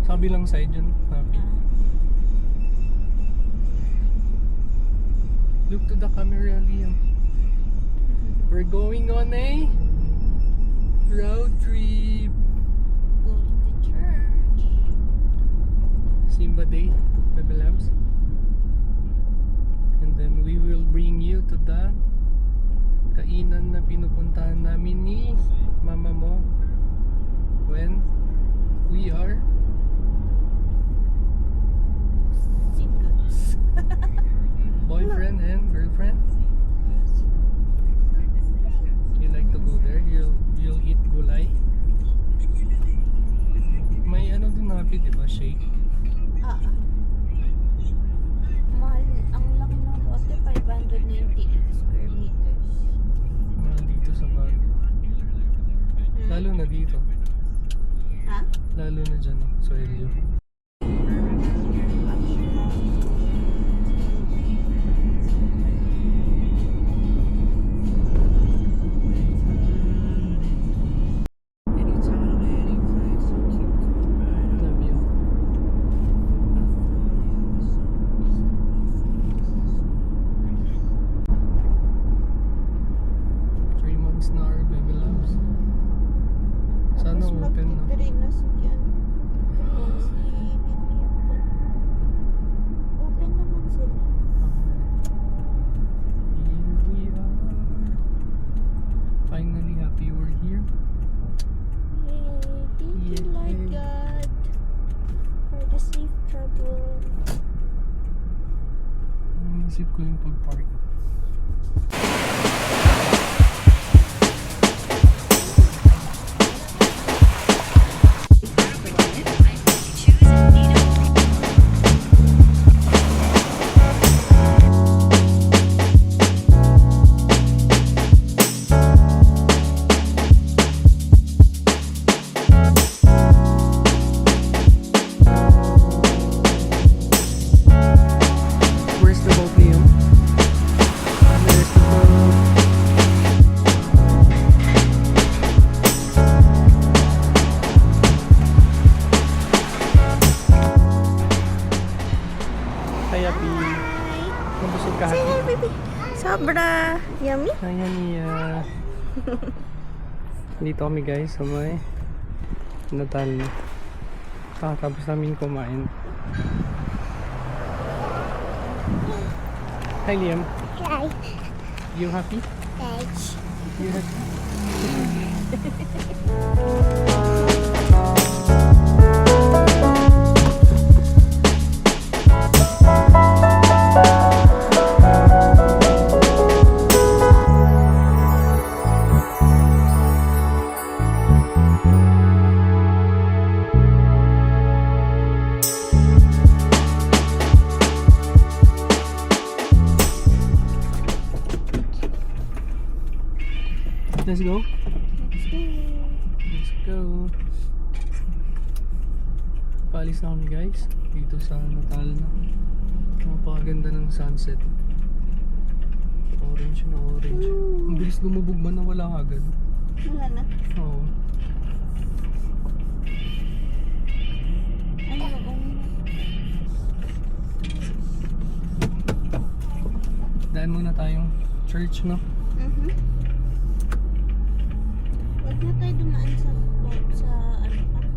Sa kabilang side yun, happy. Look to the camera, Liam. We're going on a road trip. Going to church. Simba Day, Bebe Labs. And then we will bring you to the kainan na pinupuntahan namin ni mama mo when we are Singles. boyfriend and girlfriend. You like to go there? You'll eat gulay. May ano dun happy, di ba? Shake. Mahal. Ang laki ng lote, 598 square meters. Mahal dito sa Baguio. Lalo na dito. Ha? Lalo na dyan, no? Sa Elio. Love you. 3 months na our baby loves. Sana Mas open na. magti-3 na yan. Si William po. Open naman sila. Here we are. Finally happy we're here. Yay! Thank you, Lord God, for the safe travel. Naisip ko yung pag-park. Where's the boat, Liam? Where's the boat? Hi, Happy. Nabusog ka, Say hi, Happy. baby. Sobra yummy. Ayan niya. Dito kami guys sa may Natal. Kakatapos namin kumain. Hi, Liam. Hi. You happy? Guys. You happy? Let's go. Let's go. Paalis na kami guys. Dito sa Natal na. Napakaganda ng sunset. Orange na orange. Ang bilis lumubog man na wala agad. Wala na. Oo. Ay, oo. Daan muna tayong church, no? Huwag na tayo dumaan sa ano pa.